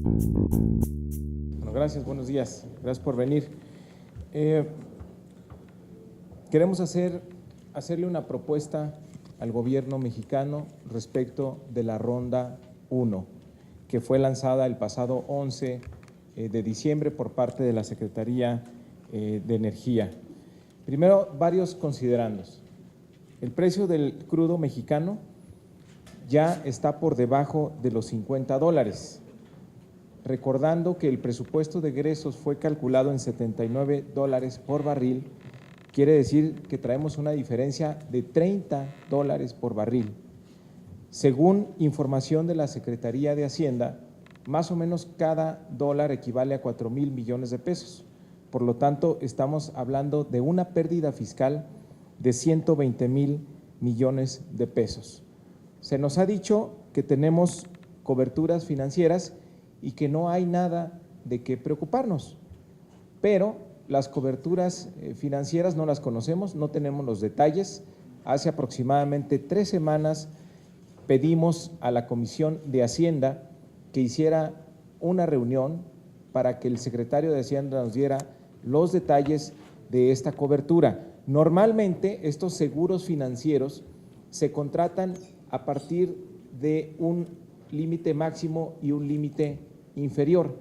Bueno, gracias, buenos días, gracias por venir. Queremos hacerle una propuesta al gobierno mexicano respecto de la Ronda 1, que fue lanzada el pasado 11 de diciembre por parte de la Secretaría de Energía. Primero, varios considerandos. El precio del crudo mexicano ya está por debajo de los $50. Recordando que el presupuesto de egresos fue calculado en $79 por barril, quiere decir que traemos una diferencia de $30 por barril. Según información de la Secretaría de Hacienda, más o menos cada dólar equivale a 4,000 millones de pesos. Por lo tanto, estamos hablando de una pérdida fiscal de 120,000 millones de pesos. Se nos ha dicho que tenemos coberturas financieras y que no hay nada de qué preocuparnos, pero las coberturas financieras no las conocemos, no tenemos los detalles. Hace aproximadamente 3 semanas pedimos a la Comisión de Hacienda que hiciera una reunión para que el secretario de Hacienda nos diera los detalles de esta cobertura. Normalmente estos seguros financieros se contratan a partir de un límite máximo y un límite inferior.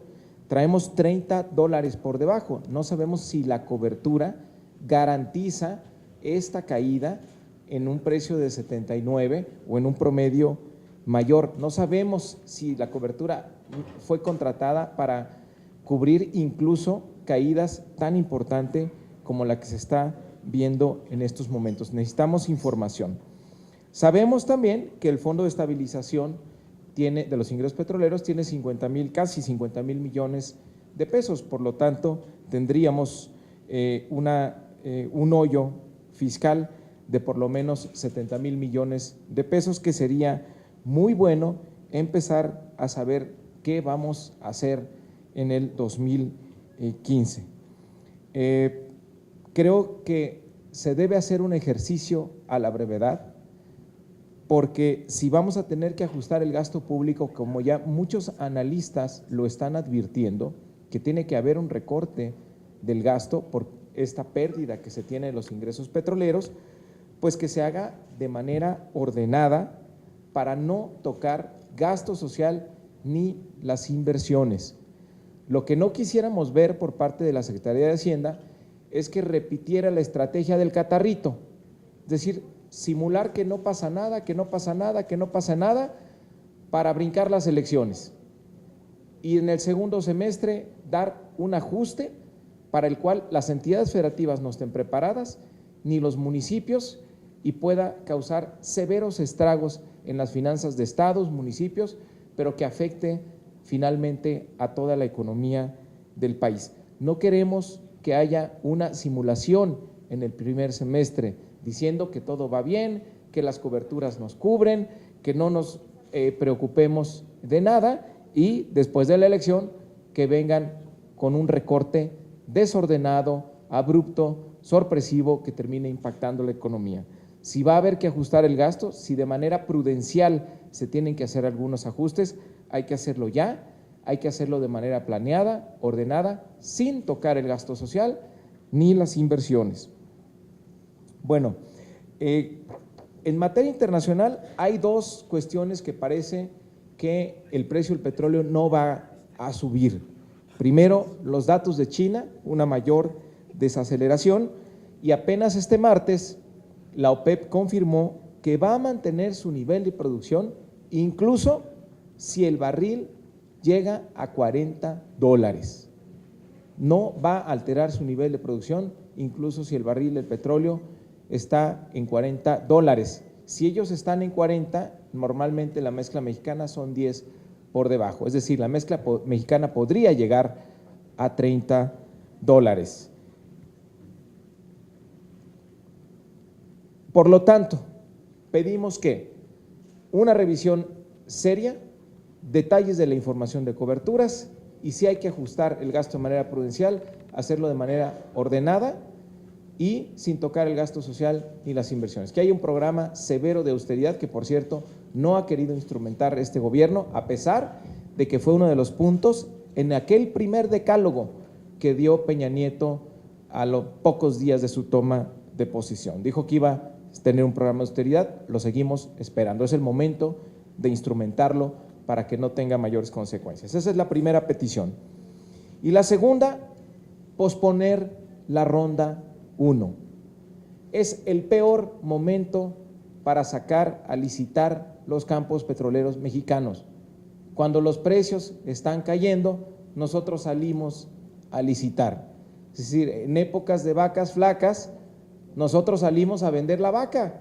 Traemos $30 por debajo. No sabemos si la cobertura garantiza esta caída en un precio de 79 o en un promedio mayor. No sabemos si la cobertura fue contratada para cubrir incluso caídas tan importantes como la que se está viendo en estos momentos. Necesitamos información. Sabemos también que el Fondo de Estabilización de los ingresos petroleros tiene casi 50,000 millones de pesos, por lo tanto tendríamos un hoyo fiscal de por lo menos 70,000 millones de pesos, que sería muy bueno empezar a saber qué vamos a hacer en el 2015. Creo que se debe hacer un ejercicio a la brevedad, porque si vamos a tener que ajustar el gasto público, como ya muchos analistas lo están advirtiendo, que tiene que haber un recorte del gasto por esta pérdida que se tiene de los ingresos petroleros, pues que se haga de manera ordenada para no tocar gasto social ni las inversiones. Lo que no quisiéramos ver por parte de la Secretaría de Hacienda es que repitiera la estrategia del catarrito, es decir, simular que no pasa nada, que no pasa nada, que no pasa nada, para brincar las elecciones. Y en el segundo semestre dar un ajuste para el cual las entidades federativas no estén preparadas, ni los municipios, y pueda causar severos estragos en las finanzas de estados, municipios, pero que afecte finalmente a toda la economía del país. No queremos que haya una simulación en el primer semestre diciendo que todo va bien, que las coberturas nos cubren, que no nos preocupemos de nada, y después de la elección que vengan con un recorte desordenado, abrupto, sorpresivo, que termine impactando la economía. Si va a haber que ajustar el gasto, si de manera prudencial se tienen que hacer algunos ajustes, hay que hacerlo ya, hay que hacerlo de manera planeada, ordenada, sin tocar el gasto social ni las inversiones. Bueno, en materia internacional hay dos cuestiones que parece que el precio del petróleo no va a subir. Primero, los datos de China, una mayor desaceleración, y apenas este martes la OPEP confirmó que va a mantener su nivel de producción incluso si el barril llega a $40. No va a alterar su nivel de producción incluso si el barril del petróleo está en $40. Si ellos están en 40, normalmente la mezcla mexicana son 10 por debajo, es decir, la mezcla mexicana podría llegar a $30. Por lo tanto, pedimos que una revisión seria, detalles de la información de coberturas, y si hay que ajustar el gasto de manera prudencial, hacerlo de manera ordenada y sin tocar el gasto social ni las inversiones. Que hay un programa severo de austeridad que, por cierto, no ha querido instrumentar este gobierno, a pesar de que fue uno de los puntos en aquel primer decálogo que dio Peña Nieto a los pocos días de su toma de posición. Dijo que iba a tener un programa de austeridad, lo seguimos esperando. Es el momento de instrumentarlo para que no tenga mayores consecuencias. Esa es la primera petición. Y la segunda, posponer la ronda 1. Es el peor momento para sacar a licitar los campos petroleros mexicanos. Cuando los precios están cayendo, nosotros salimos a licitar. Es decir, en épocas de vacas flacas, nosotros salimos a vender la vaca,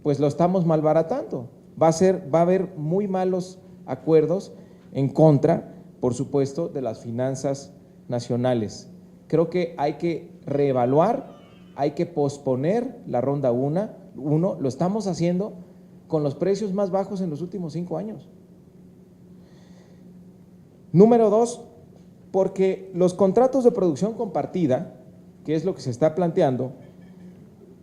pues lo estamos malbaratando. Va a haber muy malos acuerdos en contra, por supuesto, de las finanzas nacionales. Creo que hay que reevaluar, hay que posponer la ronda 1, lo estamos haciendo con los precios más bajos en los últimos 5 años. Número 2, porque los contratos de producción compartida, que es lo que se está planteando,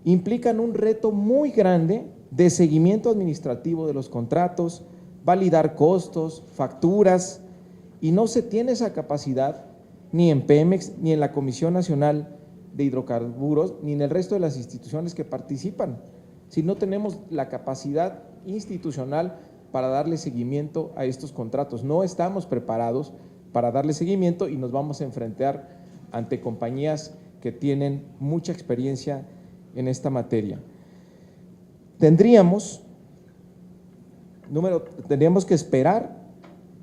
implican un reto muy grande de seguimiento administrativo de los contratos, validar costos, facturas, y no se tiene esa capacidad ni en Pemex, ni en la Comisión Nacional de Hidrocarburos, ni en el resto de las instituciones que participan. Si no tenemos la capacidad institucional para darle seguimiento a estos contratos, no estamos preparados para darle seguimiento y nos vamos a enfrentar ante compañías que tienen mucha experiencia en esta materia. Tendríamos que esperar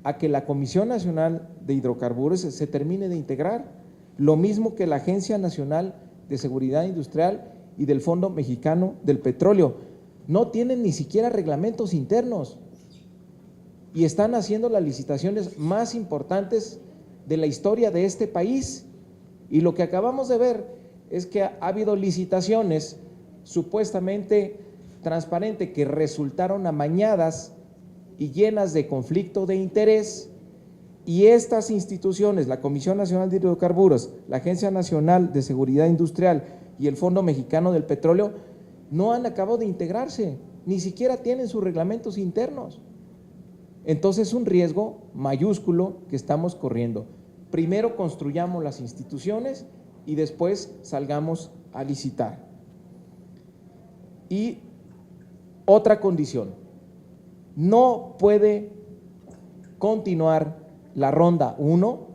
a que la Comisión Nacional de Hidrocarburos se termine de integrar, lo mismo que la Agencia Nacional de Seguridad Industrial y del Fondo Mexicano del Petróleo. No tienen ni siquiera reglamentos internos y están haciendo las licitaciones más importantes de la historia de este país. Y lo que acabamos de ver es que ha habido licitaciones supuestamente transparentes que resultaron amañadas y llenas de conflicto de interés, y estas instituciones, la Comisión Nacional de Hidrocarburos, la Agencia Nacional de Seguridad Industrial y el Fondo Mexicano del Petróleo, no han acabado de integrarse, ni siquiera tienen sus reglamentos internos. Entonces es un riesgo mayúsculo que estamos corriendo. Primero construyamos las instituciones y después salgamos a licitar. Y otra condición, no puede continuar la ronda 1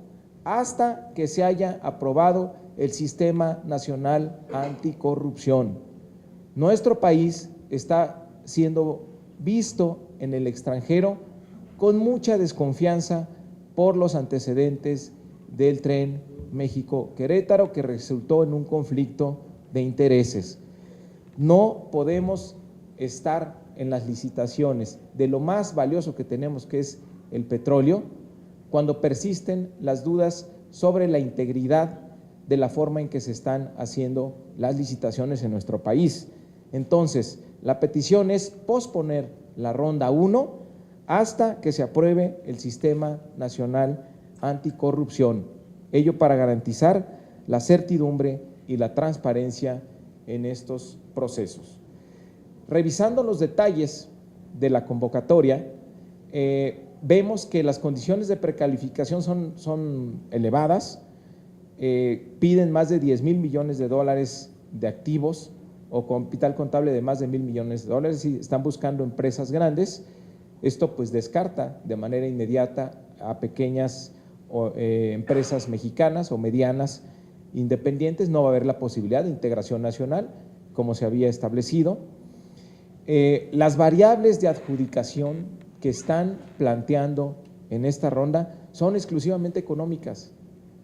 hasta que se haya aprobado el Sistema Nacional Anticorrupción. Nuestro país está siendo visto en el extranjero con mucha desconfianza por los antecedentes del tren México-Querétaro, que resultó en un conflicto de intereses. No podemos estar en las licitaciones de lo más valioso que tenemos, que es el petróleo, cuando persisten las dudas sobre la integridad de la forma en que se están haciendo las licitaciones en nuestro país. Entonces, la petición es posponer la ronda 1 hasta que se apruebe el Sistema Nacional Anticorrupción, ello para garantizar la certidumbre y la transparencia en estos procesos. Revisando los detalles de la convocatoria, vemos que las condiciones de precalificación son elevadas, piden más de 10,000 millones de dólares de activos o capital contable de más de 1,000 millones de dólares y están buscando empresas grandes. Esto pues descarta de manera inmediata a pequeñas empresas mexicanas o medianas independientes, no va a haber la posibilidad de integración nacional como se había establecido. Las variables de adjudicación que están planteando en esta ronda son exclusivamente económicas.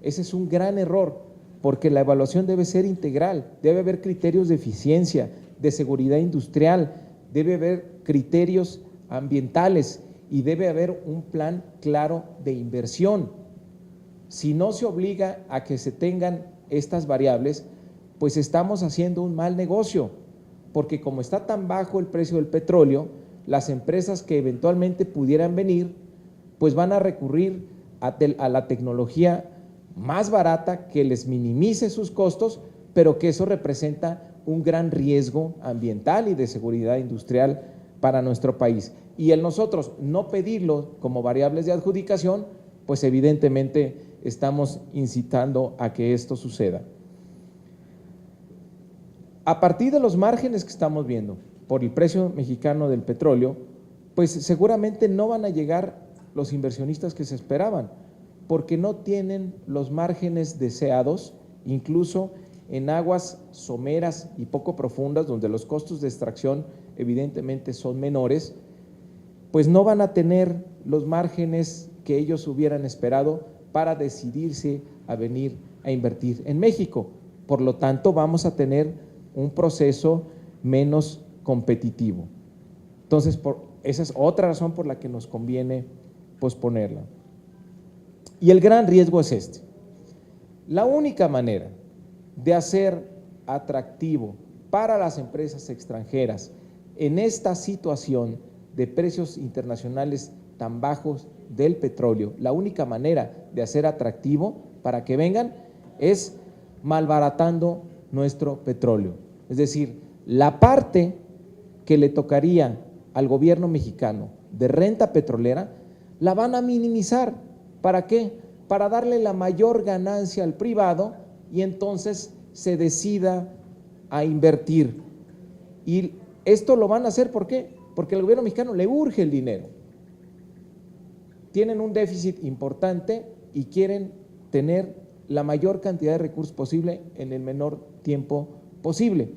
Ese es un gran error, porque la evaluación debe ser integral, debe haber criterios de eficiencia, de seguridad industrial, debe haber criterios ambientales y debe haber un plan claro de inversión. Si no se obliga a que se tengan estas variables, pues estamos haciendo un mal negocio, porque como está tan bajo el precio del petróleo, las empresas que eventualmente pudieran venir, pues van a recurrir a la tecnología más barata que les minimice sus costos, pero que eso representa un gran riesgo ambiental y de seguridad industrial para nuestro país. y el nosotros no pedirlo como variables de adjudicación, pues evidentemente estamos incitando a que esto suceda. A partir de los márgenes que estamos viendo por el precio mexicano del petróleo, pues seguramente no van a llegar los inversionistas que se esperaban, porque no tienen los márgenes deseados, incluso en aguas someras y poco profundas, donde los costos de extracción evidentemente son menores, pues no van a tener los márgenes que ellos hubieran esperado para decidirse a venir a invertir en México. Por lo tanto, vamos a tener un proceso menos competitivo. Entonces, esa es otra razón por la que nos conviene posponerla. Y el gran riesgo es este. La única manera de hacer atractivo para las empresas extranjeras en esta situación de precios internacionales tan bajos del petróleo, la única manera de hacer atractivo para que vengan es malbaratando nuestro petróleo. Es decir, la parte que le tocaría al gobierno mexicano de renta petrolera la van a minimizar. ¿Para qué? Para darle la mayor ganancia al privado y entonces se decida a invertir. Y esto lo van a hacer, ¿por qué? Porque al gobierno mexicano le urge el dinero. Tienen un déficit importante y quieren tener la mayor cantidad de recursos posible en el menor tiempo posible.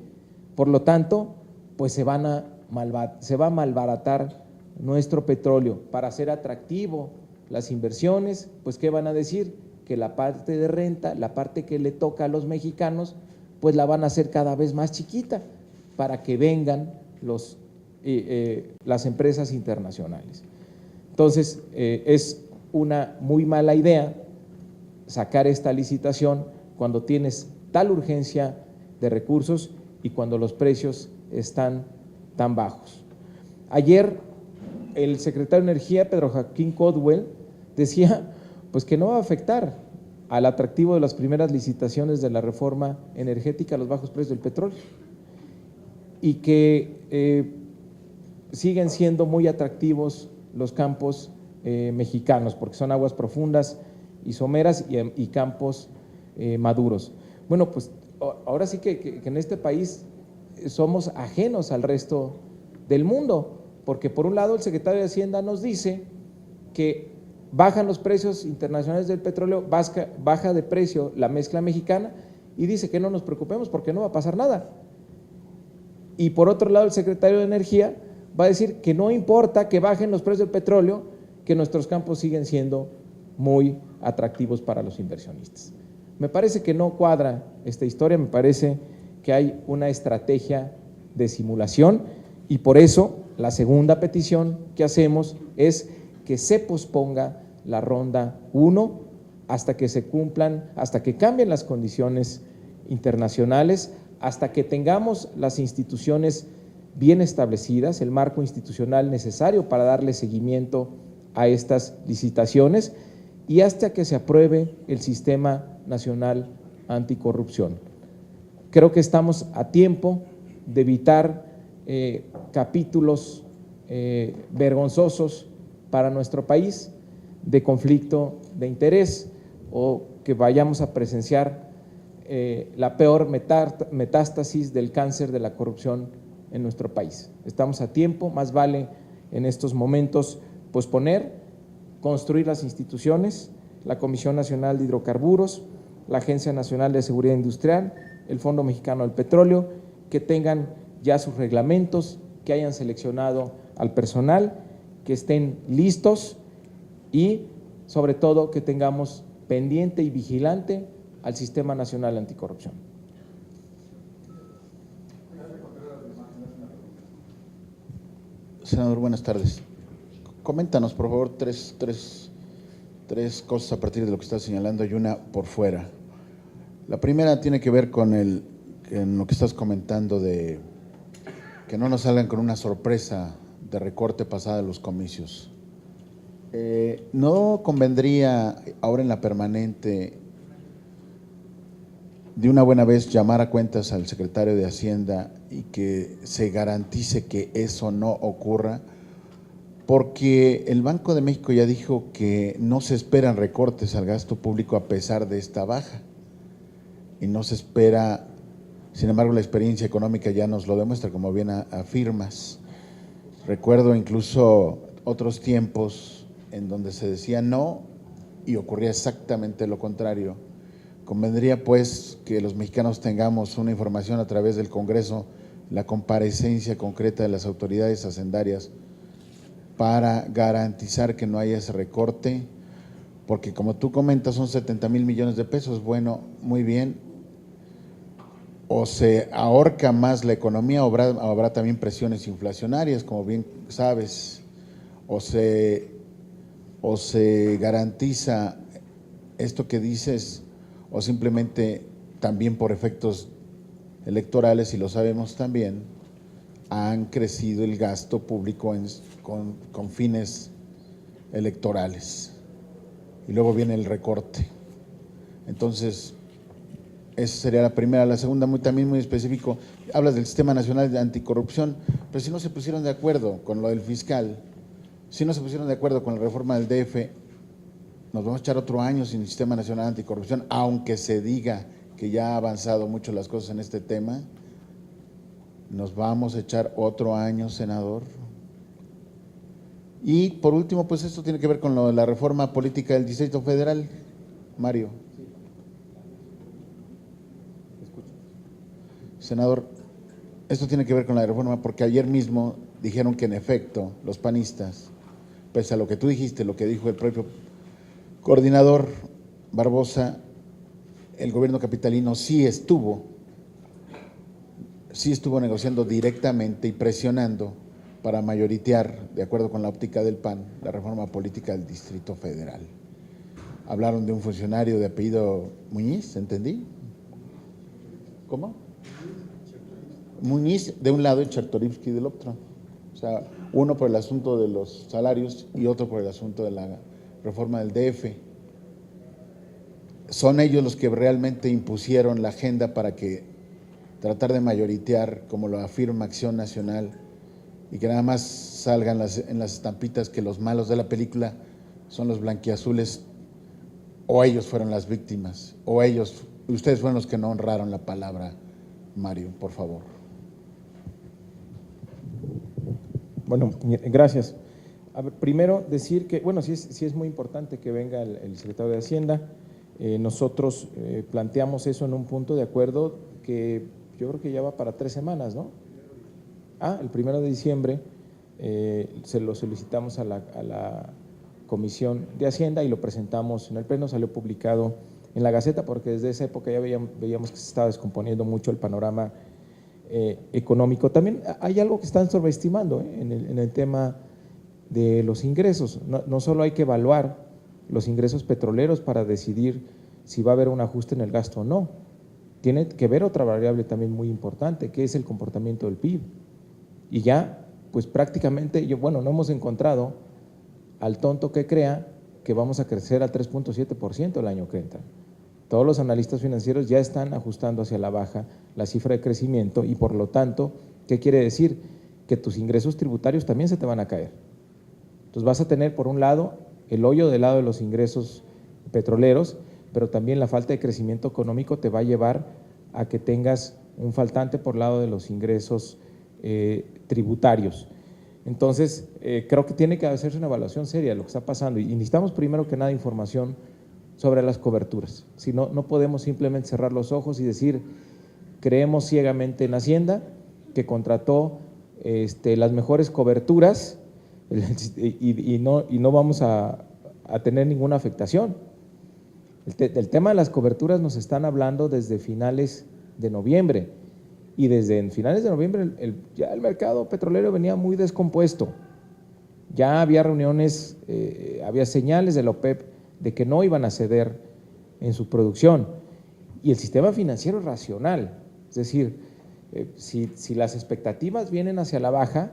Por lo tanto, pues se va a malbaratar nuestro petróleo para hacer atractivo las inversiones. Pues ¿qué van a decir? Que la parte de renta, la parte que le toca a los mexicanos, pues la van a hacer cada vez más chiquita para que vengan las empresas internacionales. Entonces, es una muy mala idea sacar esta licitación cuando tienes tal urgencia de recursos y cuando los precios están tan bajos. Ayer el secretario de Energía, Pedro Joaquín Codwell, decía pues que no va a afectar al atractivo de las primeras licitaciones de la reforma energética a los bajos precios del petróleo y que siguen siendo muy atractivos los campos mexicanos, porque son aguas profundas y someras y campos maduros. Bueno, pues ahora sí que en este país somos ajenos al resto del mundo, porque por un lado el secretario de Hacienda nos dice que bajan los precios internacionales del petróleo, baja de precio la mezcla mexicana y dice que no nos preocupemos porque no va a pasar nada. Y por otro lado el secretario de Energía va a decir que no importa que bajen los precios del petróleo, que nuestros campos siguen siendo muy atractivos para los inversionistas. Me parece que no cuadra esta historia, me parece que hay una estrategia de simulación y por eso la segunda petición que hacemos es que se posponga la ronda 1 hasta que se cumplan, hasta que cambien las condiciones internacionales, hasta que tengamos las instituciones bien establecidas, el marco institucional necesario para darle seguimiento a estas licitaciones y hasta que se apruebe el Sistema Nacional Anticorrupción. Creo que estamos a tiempo de evitar capítulos vergonzosos para nuestro país de conflicto de interés o que vayamos a presenciar la peor metástasis del cáncer de la corrupción en nuestro país. Estamos a tiempo, más vale en estos momentos posponer, construir las instituciones, la Comisión Nacional de Hidrocarburos, la Agencia Nacional de Seguridad Industrial, el Fondo Mexicano del Petróleo, que tengan ya sus reglamentos, que hayan seleccionado al personal, que estén listos y sobre todo que tengamos pendiente y vigilante al Sistema Nacional Anticorrupción. Senador, buenas tardes. Coméntanos, por favor, tres cosas a partir de lo que estás señalando y una por fuera. La primera tiene que ver con lo que estás comentando de que no nos salgan con una sorpresa de recorte pasada de los comicios. ¿No convendría ahora en la permanente de una buena vez llamar a cuentas al secretario de Hacienda y que se garantice que eso no ocurra? porque el Banco de México ya dijo que no se esperan recortes al gasto público a pesar de esta baja. Y no se espera, sin embargo, la experiencia económica ya nos lo demuestra, como bien afirmas. Recuerdo incluso otros tiempos en donde se decía no y ocurría exactamente lo contrario. Convendría pues que los mexicanos tengamos una información a través del Congreso, la comparecencia concreta de las autoridades hacendarias para garantizar que no haya ese recorte, porque como tú comentas son 70,000 millones de pesos, bueno, muy bien, o se ahorca más la economía o habrá también presiones inflacionarias, como bien sabes, o se garantiza esto que dices, o simplemente también por efectos electorales, y lo sabemos también, han crecido el gasto público con fines electorales. Y luego viene el recorte. Entonces, esa sería la primera. La segunda, también muy específico, hablas del Sistema Nacional de Anticorrupción, pero si no se pusieron de acuerdo con lo del fiscal, si no se pusieron de acuerdo con la reforma del DF, nos vamos a echar otro año sin el Sistema Nacional Anticorrupción, aunque se diga que ya ha avanzado mucho las cosas en este tema. Nos vamos a echar otro año, senador. Y por último, pues esto tiene que ver con lo de la reforma política del Distrito Federal, Mario. Senador, esto tiene que ver con la reforma porque ayer mismo dijeron que en efecto los panistas, pese a lo que tú dijiste, lo que dijo el propio coordinador Barbosa, el gobierno capitalino sí estuvo negociando directamente y presionando para mayoritear, de acuerdo con la óptica del PAN, la reforma política del Distrito Federal. Hablaron de un funcionario de apellido Muñiz, ¿entendí? ¿Cómo? Muñiz de un lado y Chertorivsky del otro. O sea, uno por el asunto de los salarios y otro por el asunto de la reforma del DF. Son ellos los que realmente impusieron la agenda para que tratar de mayoritear, como lo afirma Acción Nacional, y que nada más salgan en las estampitas que los malos de la película son los blanquiazules, o ellos fueron las víctimas, o ustedes fueron los que no honraron la palabra. Mario, por favor. Bueno, gracias. A ver, primero decir que, bueno, sí es muy importante que venga el secretario de Hacienda. Nosotros planteamos eso en un punto de acuerdo que yo creo que ya va para 3 semanas, ¿no? El 1 de diciembre se lo solicitamos a la Comisión de Hacienda y lo presentamos en el Pleno, salió publicado en la Gaceta porque desde esa época ya veíamos que se estaba descomponiendo mucho el panorama económico. También hay algo que están sobreestimando en el tema de los ingresos. No solo hay que evaluar los ingresos petroleros para decidir si va a haber un ajuste en el gasto o no. Tiene que ver otra variable también muy importante, que es el comportamiento del PIB. Y ya, pues prácticamente, no hemos encontrado al tonto que crea que vamos a crecer al 3.7% el año que entra. Todos los analistas financieros ya están ajustando hacia la baja la cifra de crecimiento y por lo tanto, ¿qué quiere decir? Que tus ingresos tributarios también se te van a caer. Entonces vas a tener por un lado el hoyo del lado de los ingresos petroleros, pero también la falta de crecimiento económico te va a llevar a que tengas un faltante por lado de los ingresos tributarios. Entonces, creo que tiene que hacerse una evaluación seria de lo que está pasando y necesitamos primero que nada información sobre las coberturas. Si no, no podemos simplemente cerrar los ojos y decir, creemos ciegamente en Hacienda, que contrató las mejores coberturas y no vamos a tener ninguna afectación. El tema de las coberturas nos están hablando desde finales de noviembre y desde finales de noviembre ya el mercado petrolero venía muy descompuesto. Ya había reuniones, había señales de la OPEP de que no iban a ceder en su producción y el sistema financiero es racional, es decir, si las expectativas vienen hacia la baja,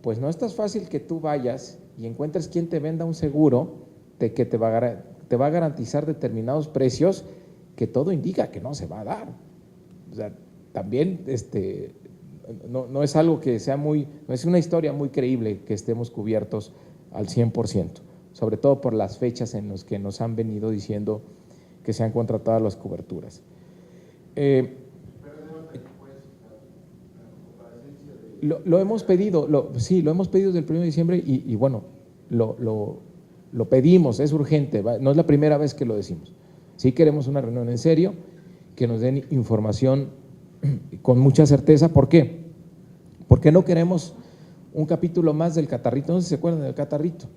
pues no es tan fácil que tú vayas y encuentres quien te venda un seguro que te va a garantizar determinados precios que todo indica que no se va a dar. O sea, también no es algo que sea no es una historia muy creíble que estemos cubiertos al 100%, sobre todo por las fechas en las que nos han venido diciendo que se han contratado las coberturas. Lo hemos pedido, sí, lo hemos pedido desde el 1 de diciembre y bueno, lo pedimos, es urgente, no es la primera vez que lo decimos. Sí queremos una reunión en serio, que nos den información con mucha certeza. ¿Por qué? Porque no queremos un capítulo más del catarrito. No sé si se acuerdan del catarrito.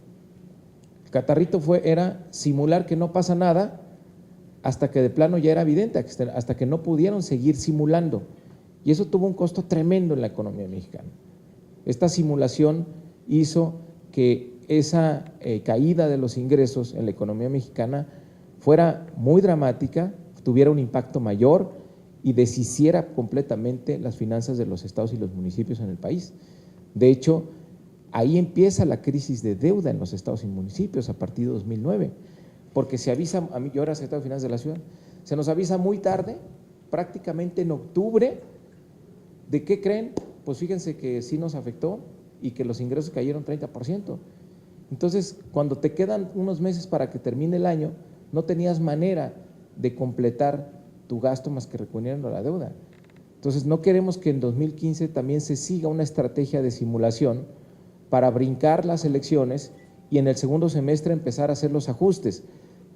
El catarrito era simular que no pasa nada hasta que de plano ya era evidente, hasta que no pudieron seguir simulando. Y eso tuvo un costo tremendo en la economía mexicana. Esta simulación hizo que esa caída de los ingresos en la economía mexicana fuera muy dramática, tuviera un impacto mayor y deshiciera completamente las finanzas de los estados y los municipios en el país. De hecho, ahí empieza la crisis de deuda en los estados y municipios a partir de 2009, porque se avisa, yo era secretario de Finanzas de la ciudad, se nos avisa muy tarde, prácticamente en octubre. ¿De qué creen? Pues fíjense que sí nos afectó y que los ingresos cayeron 30%. Entonces, cuando te quedan unos meses para que termine el año, no tenías manera de completar tu gasto más que recurriendo a la deuda. Entonces, no queremos que en 2015 también se siga una estrategia de simulación para brincar las elecciones y en el segundo semestre empezar a hacer los ajustes,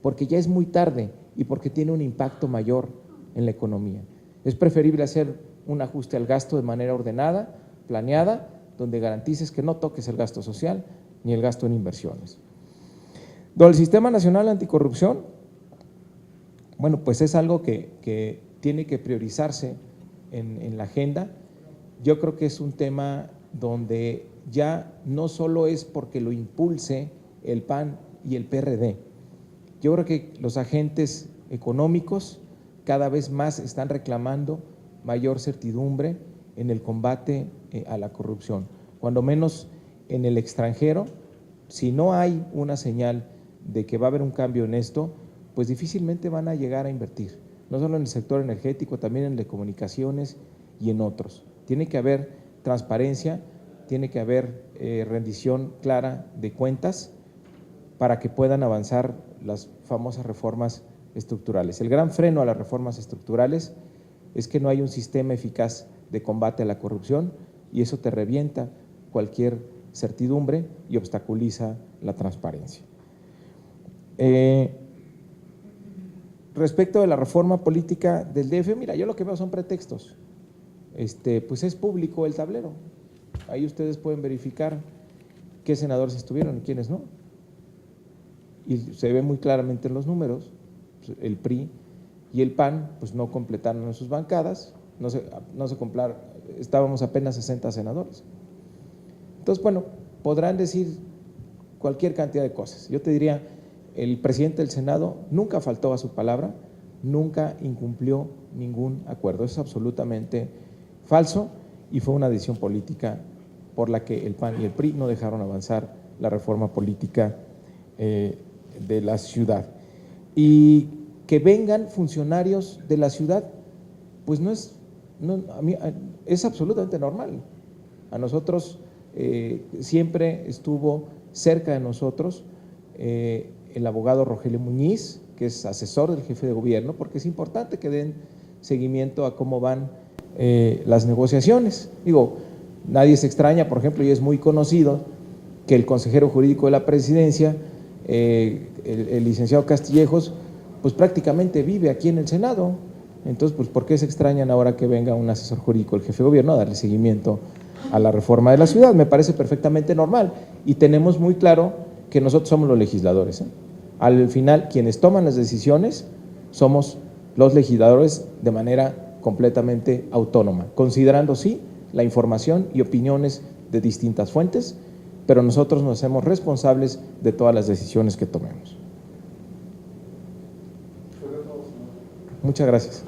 porque ya es muy tarde y porque tiene un impacto mayor en la economía. Es preferible hacer un ajuste al gasto de manera ordenada, planeada, donde garantices que no toques el gasto social ni el gasto en inversiones. El Sistema Nacional Anticorrupción, bueno, pues es algo que tiene que priorizarse en la agenda. Yo creo que es un tema donde ya no solo es porque lo impulse el PAN y el PRD. Yo creo que los agentes económicos cada vez más están reclamando mayor certidumbre en el combate a la corrupción. Cuando menos en el extranjero, si no hay una señal de que va a haber un cambio en esto, pues difícilmente van a llegar a invertir, no solo en el sector energético, también en el de comunicaciones y en otros. Tiene que haber transparencia, tiene que haber rendición clara de cuentas para que puedan avanzar las famosas reformas estructurales. El gran freno a las reformas estructurales es que no hay un sistema eficaz de combate a la corrupción y eso te revienta cualquier certidumbre y obstaculiza la transparencia. Respecto de la reforma política del DF, mira, yo lo que veo son pretextos. Pues es público el tablero. Ahí ustedes pueden verificar qué senadores estuvieron y quiénes no. Y se ve muy claramente en los números, el PRI y el PAN pues no completaron en sus bancadas, estábamos apenas 60 senadores. Entonces, bueno, podrán decir cualquier cantidad de cosas. Yo te diría, el presidente del Senado nunca faltó a su palabra, nunca incumplió ningún acuerdo. Eso es absolutamente falso y fue una decisión política por la que el PAN y el PRI no dejaron avanzar la reforma política de la ciudad. Y que vengan funcionarios de la ciudad, pues es absolutamente normal. A nosotros siempre estuvo cerca de nosotros el abogado Rogelio Muñiz, que es asesor del jefe de gobierno, porque es importante que den seguimiento a cómo van las negociaciones. Digo, nadie se extraña, por ejemplo, y es muy conocido que el consejero jurídico de la presidencia, el licenciado Castillejos, pues prácticamente vive aquí en el Senado. Entonces, pues ¿por qué se extrañan ahora que venga un asesor jurídico del jefe de gobierno a darle seguimiento a la reforma de la ciudad? Me parece perfectamente normal y tenemos muy claro que nosotros somos los legisladores. Al final, quienes toman las decisiones somos los legisladores de manera completamente autónoma, considerando sí la información y opiniones de distintas fuentes, pero nosotros nos hacemos responsables de todas las decisiones que tomemos. Muchas gracias.